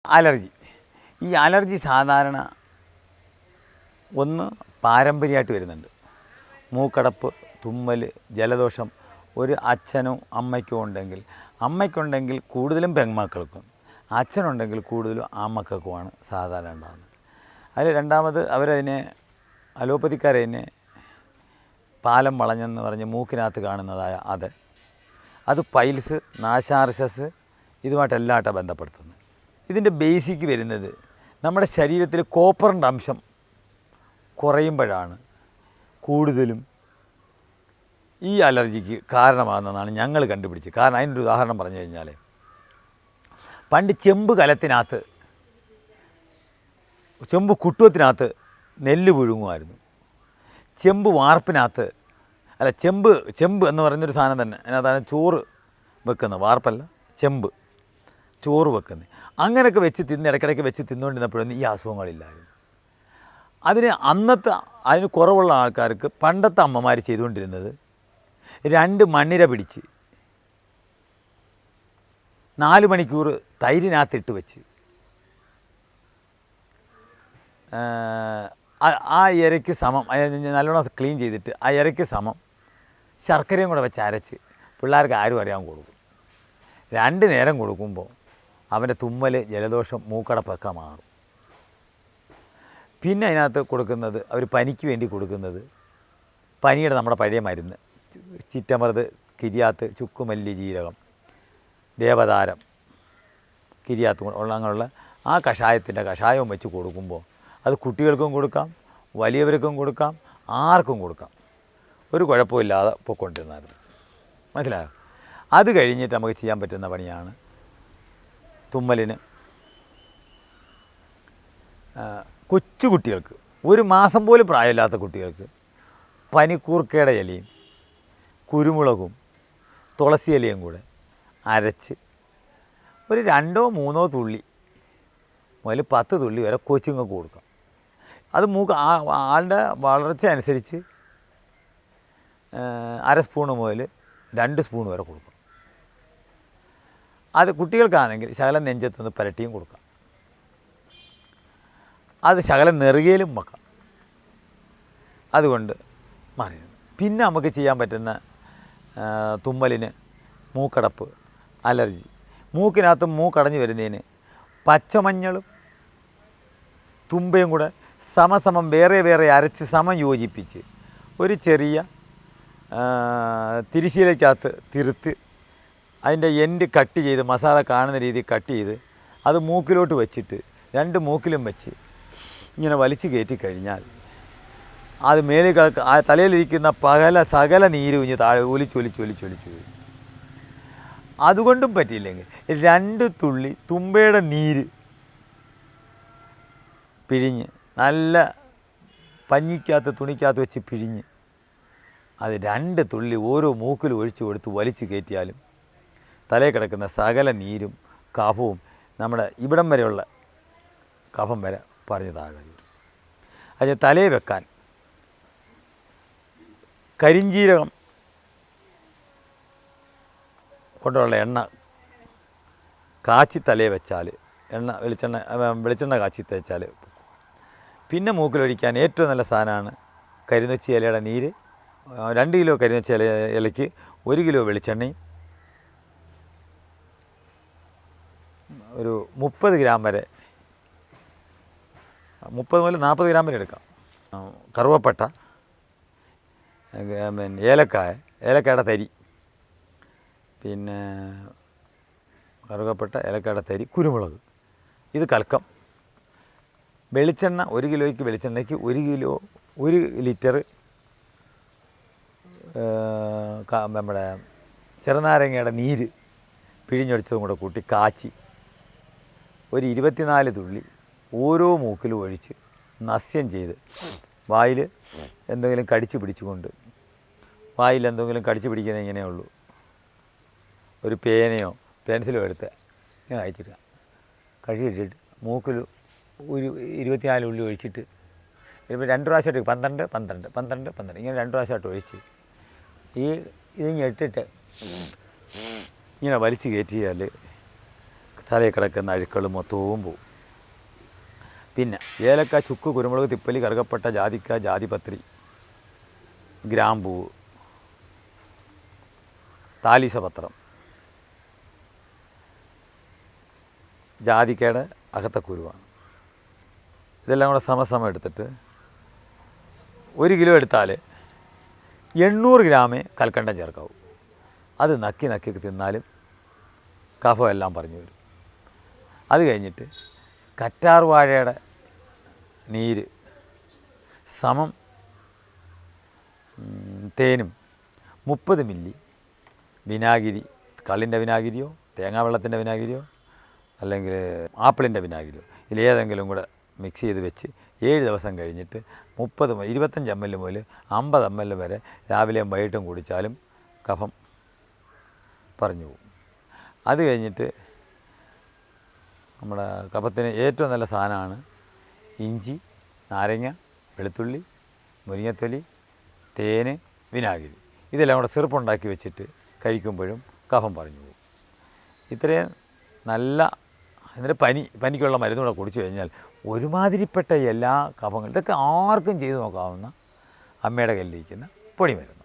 Allergy. ഈ allergy സാധാരണ ഒന്ന് പാരമ്പര്യമായിട്ട് വരുന്നുണ്ട്. മൂക്കടപ്പ്, തുമ്മൽ, ജലദോഷം ഒരു അച്ഛനും അമ്മയ്ക്കും ഉണ്ടെങ്കിൽ, അമ്മയ്ക്കുണ്ടെങ്കിൽ കൂടുതലും പെൺമക്കൾക്കും, അച്ഛനുണ്ടെങ്കിൽ കൂടുതലും ആൺമക്കൾക്കുമാണ് സാധാരണ ഉണ്ടാകുന്നത്. അതിൽ രണ്ടാമത് അവരതിനെ അലോപ്പതിക്കാരതിനെ പാലം വളഞ്ഞെന്ന് പറഞ്ഞ് മൂക്കിനകത്ത് കാണുന്നതായ അത് പൈൽസ്, നാശാർശസ് ഇതുമായിട്ടെല്ലാമായിട്ടാണ് ബന്ധപ്പെടുത്തുന്നത്. ഇതിൻ്റെ ബേസിക്ക് വരുന്നത് നമ്മുടെ ശരീരത്തിൽ കോപ്പറിൻ്റെ അംശം കുറയുമ്പോഴാണ് കൂടുതലും ഈ അലർജിക്ക് കാരണമാകുന്നതെന്നാണ് ഞങ്ങൾ കണ്ടുപിടിച്ചത്. കാരണം അതിനൊരു ഉദാഹരണം പറഞ്ഞു കഴിഞ്ഞാൽ, പണ്ട് ചെമ്പ് കുട്ടുവത്തിനകത്ത് നെല്ല് പുഴുങ്ങുമായിരുന്നു. ചെമ്പ് വാർപ്പിനകത്ത് ചെമ്പ് എന്ന് പറയുന്നൊരു സാധനം തന്നെ, അതിനകത്താണ് ചോറ് വെക്കുന്നത്, വാർപ്പല്ല ചെമ്പ്, ചോറ് വെക്കുന്നത്. അങ്ങനെയൊക്കെ വെച്ച് ഇടയ്ക്കിടയ്ക്ക് വെച്ച് തിന്നുകൊണ്ടിരുന്നപ്പോഴൊന്നും ഈ അസുഖങ്ങളില്ലായിരുന്നു. അതിന് കുറവുള്ള ആൾക്കാർക്ക് പണ്ടത്തെ അമ്മമാർ ചെയ്തുകൊണ്ടിരുന്നത് 2 മണ്ണിര പിടിച്ച് 4 മണിക്കൂർ തൈരിനകത്തിട്ട് വെച്ച് ആ ഇരയ്ക്ക് സമം നല്ലോണം ക്ലീൻ ചെയ്തിട്ട് ആ ഇരയ്ക്ക് സമം ശർക്കരയും കൂടെ വെച്ച് അരച്ച് പിള്ളേർക്ക് ആരും അറിയാൻ കൊടുക്കും. 2 നേരം കൊടുക്കുമ്പോൾ അവൻ്റെ തുമ്മൽ, ജലദോഷം, മൂക്കടപ്പൊക്കെ മാറും. പിന്നെ അതിനകത്ത് കൊടുക്കുന്നത്, അവർ പനിക്ക് വേണ്ടി കൊടുക്കുന്നത് പനിയുടെ നമ്മുടെ പഴയ മരുന്ന്, ചിറ്റമൃത്, കിരിയാത്ത്, ചുക്കുമല്ലി, ജീരകം, ദേവതാരം, കിരിയാത്ത് അങ്ങനെയുള്ള ആ കഷായവും വെച്ച് കൊടുക്കുമ്പോൾ അത് കുട്ടികൾക്കും കൊടുക്കാം, വലിയവർക്കും കൊടുക്കാം, ആർക്കും കൊടുക്കാം. ഒരു കുഴപ്പമില്ലാതെ പൊയ്ക്കൊണ്ടിരുന്നായിരുന്നു. മനസ്സിലായോ? അത് കഴിഞ്ഞിട്ട് നമുക്ക് ചെയ്യാൻ പറ്റുന്ന പണിയാണ് തുമ്മലിന്. കൊച്ചു കുട്ടികൾക്ക്, 1 മാസം പോലും പ്രായമില്ലാത്ത കുട്ടികൾക്ക് പനിക്കൂർക്കയുടെ ഇലയും കുരുമുളകും തുളസി ഇലയും കൂടെ അരച്ച് ഒരു 2-3 തുള്ളി മുതൽ 10 തുള്ളി വരെ കൊച്ചുങ്ങൾക്ക് കൊടുക്കാം. അത് ആളുടെ വളർച്ച അനുസരിച്ച് 1/2 സ്പൂണ് മുതൽ 2 സ്പൂൺ വരെ കൊടുക്കാം. അത് കുട്ടികൾക്കാണെങ്കിൽ ശകലം നെഞ്ചത്തൊന്ന് പുരട്ടിയും കൊടുക്കാം. അത് ശകലം നെറുകയിലും വെക്കാം. അതുകൊണ്ട് മാറി. പിന്നെ നമുക്ക് ചെയ്യാൻ പറ്റുന്ന തുമ്മലിന്, മൂക്കടപ്പ്, അലർജി, മൂക്കിനകത്ത് മൂക്കടഞ്ഞു വരുന്നതിന് പച്ചമഞ്ഞളും തുമ്പയും കൂടെ സമസമം വേറെ അരച്ച് സമം യോജിപ്പിച്ച് ഒരു ചെറിയ തിരിശീലയ്ക്കകത്ത് തിരുത്ത് അതിൻ്റെ എൻഡ് കട്ട് ചെയ്ത്, മസാല കാണുന്ന രീതിയിൽ കട്ട് ചെയ്ത് അത് മൂക്കിലോട്ട് വെച്ചിട്ട് 2 മൂക്കിലും വെച്ച് ഇങ്ങനെ വലിച്ചു കയറ്റി കഴിഞ്ഞാൽ അത് മേലിൽ ആ തലയിലിരിക്കുന്ന സകല നീര് കുഞ്ഞ് താഴെ ഒലിച്ച്. അതുകൊണ്ടും പറ്റിയില്ലെങ്കിൽ 2 തുള്ളി തുമ്പയുടെ നീര് പിഴിഞ്ഞ് നല്ല പഞ്ഞിക്കകത്ത് തുണിക്കകത്ത് വെച്ച് പിഴിഞ്ഞ് അത് 2 തുള്ളി ഓരോ മൂക്കിലും ഒഴിച്ചു കൊടുത്ത് വലിച്ചു കയറ്റിയാലും തലയിൽ കിടക്കുന്ന സകല നീരും കഫവും നമ്മുടെ ഇവിടം വരെയുള്ള കഫം വരെ പറഞ്ഞ് താഴെ വരും. അതിന് തലയിൽ വെക്കാൻ കരിഞ്ജീരകം കൊണ്ടുള്ള എണ്ണ കാച്ചി തലയിൽ വെച്ചാൽ, വെളിച്ചെണ്ണ കാച്ചി തേച്ചാൽ. പിന്നെ മൂക്കിലൊഴിക്കാൻ ഏറ്റവും നല്ല സാധനമാണ് കരിനൊച്ചി ഇലയുടെ നീര്. 2 കിലോ കരിനൊച്ചി ഇലയ്ക്ക് 1 കിലോ വെളിച്ചെണ്ണയും ഒരു 30 ഗ്രാം വരെ, 30 മുതൽ 40 ഗ്രാം വരെ എടുക്കാം. കറുവപ്പട്ട, ഏലക്കായുടെ തരി, പിന്നെ കറുവപ്പട്ട, ഏലക്കായുടെ തരി, കുരുമുളക്, ഇത് കലക്കം. വെളിച്ചെണ്ണ 1 കിലോയ്ക്ക് വെളിച്ചെണ്ണയ്ക്ക് 1 ലിറ്റർ നമ്മുടെ ചെറുനാരങ്ങയുടെ നീര് പിഴിഞ്ഞൊടിച്ചതും കൂടെ കൂട്ടി കാച്ചി ഒരു 24 തുള്ളി ഓരോ മൂക്കിലും ഒഴിച്ച് നസ്യം ചെയ്ത് വായിൽ എന്തെങ്കിലും കടിച്ചു പിടിച്ചുകൊണ്ട്, വായിൽ എന്തെങ്കിലും കടിച്ചു പിടിക്കുന്നത് ഇങ്ങനെയുള്ളൂ, ഒരു പേനയോ പെൻസിലോ എടുത്ത് ഇങ്ങനെ അയച്ചിടുക. കഴുകിയിട്ടിട്ട് മൂക്കിൽ ഒരു 24 ഉള്ളി ഒഴിച്ചിട്ട് ഇപ്പോൾ 2 പ്രാവശ്യമായിട്ട് 12 ഇങ്ങനെ 2 പ്രാവശ്യമായിട്ട് ഒഴിച്ച് ഇതിങ്ങനെ ഇട്ടിട്ട് ഇങ്ങനെ വലിച്ചു കയറ്റിയാൽ തലയിൽ കിടക്കുന്ന അഴുക്കൾ മൊത്തവും പോവും. പിന്നെ ഏലക്ക, ചുക്ക്, കുരുമുളക്, തിപ്പലി, കറുകപ്പട്ട, ജാതിക്ക, ജാതിപത്രി, ഗ്രാമ്പൂവ്, താലീസപത്രം, ജാതിക്കയുടെ അകത്തെ കുരുവാണ്. ഇതെല്ലാം കൂടെ സമസമം എടുത്തിട്ട് 1 കിലോ എടുത്താൽ 800 ഗ്രാമേ കൽക്കണ്ടം ചേർക്കാവൂ. അത് നക്കി നക്കി തിന്നാലും കഫം എല്ലാം പറഞ്ഞു വരും. അത് കഴിഞ്ഞിട്ട് കറ്റാർ വാഴയുടെ നീര് സമം തേനും 30 മില്ലി വിനാഗിരി, കള്ളിൻ്റെ വിനാഗിരിയോ തേങ്ങാവെള്ളത്തിൻ്റെ വിനാഗിരിയോ അല്ലെങ്കിൽ ആപ്പിളിൻ്റെ വിനാഗിരിയോ ഇതിലേതെങ്കിലും കൂടെ മിക്സ് ചെയ്ത് വെച്ച് 7 ദിവസം കഴിഞ്ഞിട്ട് 25 ml മുതൽ 50 ml വരെ രാവിലെയും വൈകിട്ടും കുടിച്ചാലും കഫം പറഞ്ഞു പോകും. അത് കഴിഞ്ഞിട്ട് നമ്മുടെ കഫത്തിന് ഏറ്റവും നല്ല സാധനമാണ് ഇഞ്ചി, നാരങ്ങ, വെളുത്തുള്ളി, മുരിങ്ങത്തൊലി, തേന്, വിനാഗിരി. ഇതെല്ലാം കൂടെ സിറപ്പുണ്ടാക്കി വെച്ചിട്ട് കഴിക്കുമ്പോഴും കഫം പറഞ്ഞു പോകും. ഇത്രയും നല്ല എന്നിട്ട് പനിക്കുള്ള മരുന്നുകൂടെ കുടിച്ചു കഴിഞ്ഞാൽ ഒരുമാതിരിപ്പെട്ട എല്ലാ കഫങ്ങളും ഇതൊക്കെ ആർക്കും ചെയ്തു നോക്കാവുന്ന അമ്മയുടെ കയ്യിലിരിക്കുന്ന പൊടിമരുന്ന്.